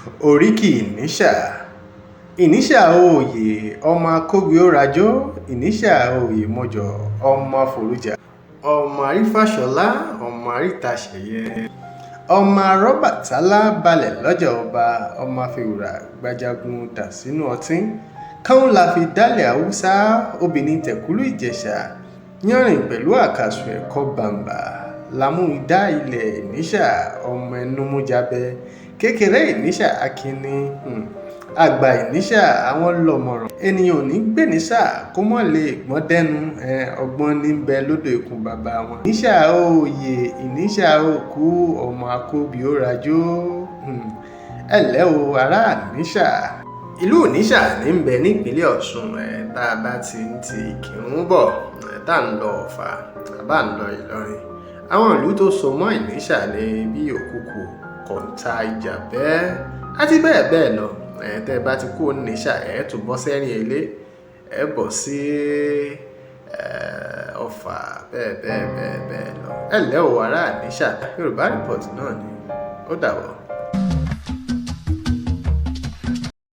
Oríkì Ìníṣà. Ìníṣà òòyè ọmọ akógbe-ó-rajó, Ìníṣà òòyè mọ́jọ ọmọ àforújà, ọmọ àrífàṣọlá, ọmọ àrítaṣẹ̀yẹ, ọmọ arọ́bàtálá balẹ̀ lọ́jà ọba, ọmọ afewùrà gbajagun dà sínú ọtín. Káún la fi dálẹ̀ Haúsá, obìnrin tẹ̀kúlú Ìjẹ̀ṣà, yánrìn pẹ̀lú àkàsọ̀ ẹ̀kọ́ bàǹbà, lámú idá ilẹ̀ Ìníṣà, ọmọ ẹnu mú jabẹ. Kékeré Ìníṣà akínní, àgbà Ìníṣà àwọn lọ̀mọ̀ràn. Ènìyàn ò ní gbéníṣà kó mọ́ lè gbọ́n dẹ́nu, ọgbọ́n ní bẹ lódò ikùn bàbá wọn. Ìníṣà òòyè, Ìníṣà òkú, ọmọ akóbi-ó-rajó. Ẹ̀lẹ́ o ará Ìníṣà. Ìlú Ìníṣà ní ń bẹ nípínlẹ̀ Ọ̀ṣun. Tá a bá ti Ìkìrun bọ̀, tá à ń lọ Ọ̀fà, tàbá ń lọ Ìlọrin. Àwọn ìlú tó so mọ́ Ìníṣà ní bí Òkùkù, Kọ̀ǹta, Ìjàbẹ́ àti bẹ́ẹ̀ bẹ́ẹ̀ lọ. Tẹ́ bá ti kúrò ní Ìníṣà, tún bọ́ sẹ́rìn ilé, bọ̀ sí Ọ̀fà, bẹ́ẹ̀ lọ. Ẹ̀lẹ́ o ará Ìníṣà. Yorùbá Report náà ni. Ó dàbọ̀.